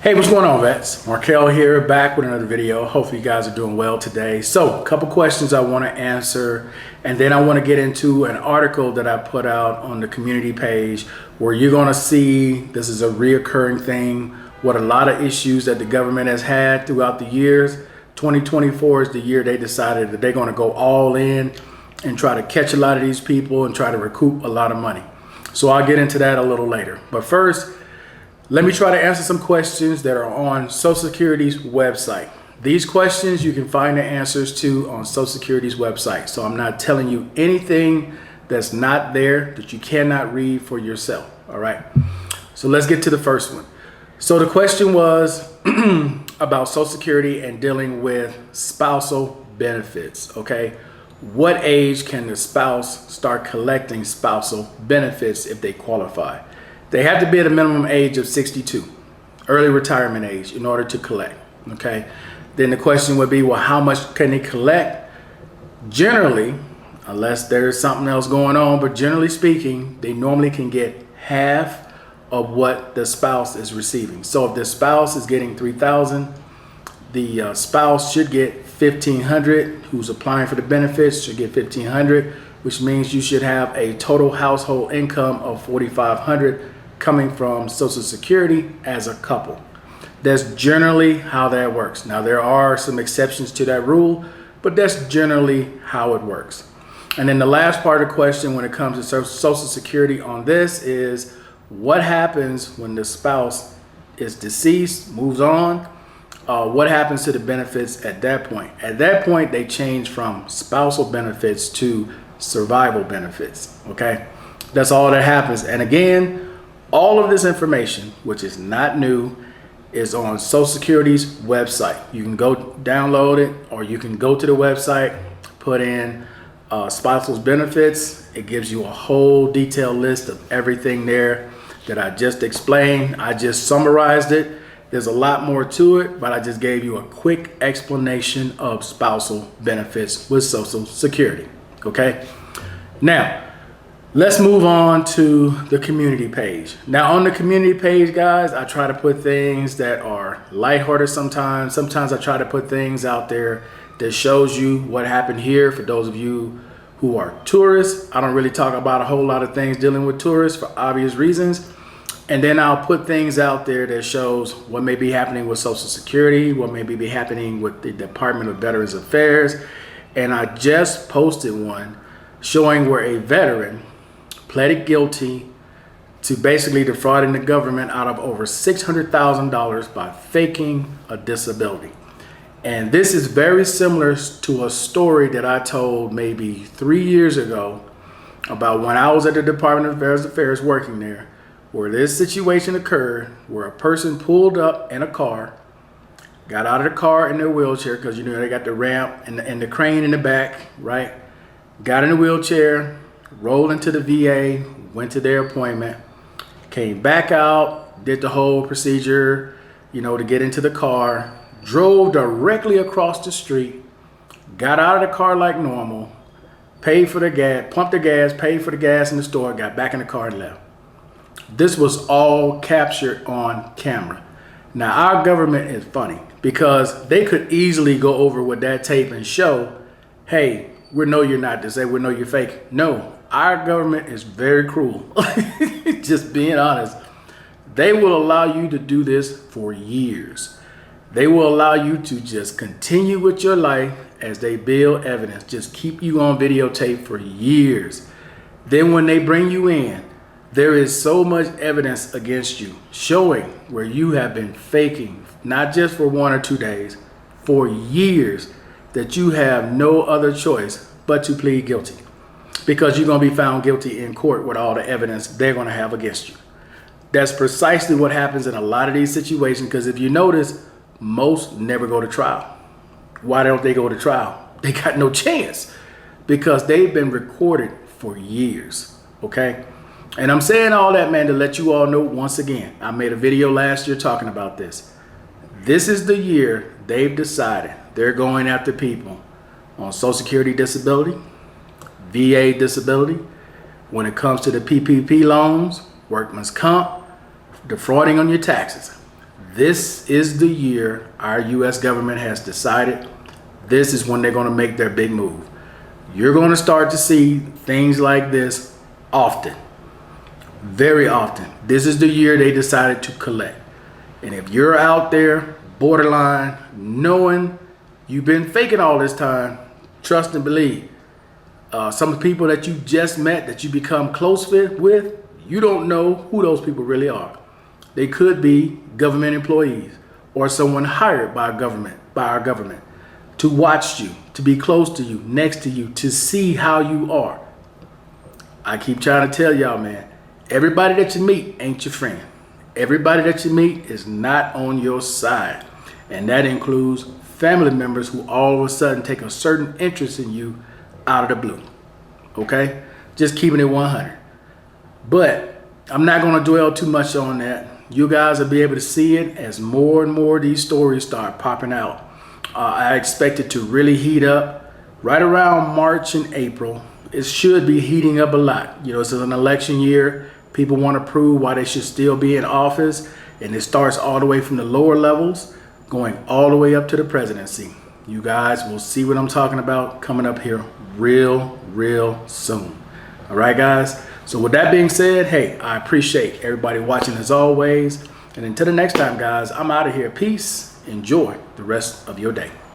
Hey, what's going on, vets? Markel here, back with another video. Hopefully you guys are doing well today. So, a couple questions I want to answer, and then I want to get into an article that I put out on the community page where you're going to see this is a reoccurring thing, what a lot of issues that the government has had throughout the years. 2024 is the year they decided that they're going to go all in and try to catch a lot of these people and try to recoup a lot of money. So I'll get into that a little later. But first, let me try to answer some questions that are on Social Security's website. These questions you can find the answers to on Social Security's website. So I'm not telling you anything that's not there that you cannot read for yourself. All right. So let's get to the first one. So the question was about Social Security and dealing with spousal benefits. Okay. What age can the spouse start collecting spousal benefits if they qualify? They have to be at a minimum age of 62, early retirement age, in order to collect, okay? Then the question would be, well, how much can they collect? Generally, unless there's something else going on, but generally speaking, they normally can get half of what the spouse is receiving. So if the spouse is getting $3,000, the spouse should get $1,500. Who's applying for the benefits should get $1,500, which means you should have a total household income of $4,500 coming from Social Security as a couple. That's generally how that works. Now, there are some exceptions to that rule, but that's generally how it works. And then the last part of the question when it comes to Social Security on this is, what happens when the spouse is deceased, moves on? What happens to the benefits at that point? At that point, they change from spousal benefits to survival benefits, okay? That's all that happens. And again, all of this information, which is not new, is on Social Security's website. You can go download it, or you can go to the website, put in spousal benefits. It gives you a whole detailed list of everything there that I just explained. I just summarized it. There's a lot more to it, but I just gave you a quick explanation of spousal benefits with Social Security. Okay, now let's move on to the community page. Now on the community page, guys, I try to put things that are lighthearted sometimes. Sometimes I try to put things out there that shows you what happened here. For those of you who are tourists, I don't really talk about a whole lot of things dealing with tourists for obvious reasons. And then I'll put things out there that shows what may be happening with Social Security, what may be happening with the Department of Veterans Affairs. And I just posted one showing where a veteran pleaded guilty to basically defrauding the government out of over $600,000 by faking a disability. And this is very similar to a story that I told maybe 3 years ago about when I was at the Department of Veterans Affairs working there, where this situation occurred where a person pulled up in a car, got out of the car in their wheelchair, because you know they got the ramp and the crane in the back, right? Got in a wheelchair, rolled into the VA, went to their appointment, came back out, did the whole procedure, you know, to get into the car, drove directly across the street, got out of the car like normal, paid for the gas, pumped the gas, paid for the gas in the store, got back in the car and left. This was all captured on camera. Now, our government is funny because they could easily go over with that tape and show, hey, we know you're not disabled, we know you're fake. No, our government is very cruel. Just being honest. They will allow you to do this for years. They will allow you to just continue with your life as they build evidence, just keep you on videotape for years. Then when they bring you in, there is so much evidence against you showing where you have been faking, not just for 1 or 2 days, for years, that you have no other choice but to plead guilty, because you're going to be found guilty in court with all the evidence they're going to have against you. That's precisely what happens in a lot of these situations, because if you notice, most never go to trial. Why don't they go to trial? They got no chance because they've been recorded for years, okay? And I'm saying all that, man, to let you all know once again, I made a video last year talking about this. This is the year they've decided they're going after people on Social Security disability, VA disability, when it comes to the PPP loans, workman's comp, defrauding on your taxes. this is the year our U.S. government has decided this is when they're going to make their big move. You're going to start to see things like this often, very often. This is the year they decided to collect. And if you're out there borderline knowing you've been faking all this time, trust and believe. Some people that you just met, that you become close with, you don't know who those people really are. They could be government employees or someone hired by our government to watch you, to be close to you, next to you, to see how you are. I keep trying to tell y'all, man, everybody that you meet ain't your friend. Everybody that you meet is not on your side. And that includes family members who all of a sudden take a certain interest in you out of the blue. Okay? Just keeping it 100. But I'm not going to dwell too much on that. You guys will be able to see it as more and more of these stories start popping out. I expect it to really heat up right around March and April. It should be heating up a lot. You know, it's an election year. People want to prove why they should still be in office. And it starts all the way from the lower levels, going all the way up to the presidency. You guys will see what I'm talking about coming up here real soon. All right, guys. So with that being said, hey, I appreciate everybody watching as always. And until the next time, guys, I'm out of here. Peace. Enjoy the rest of your day.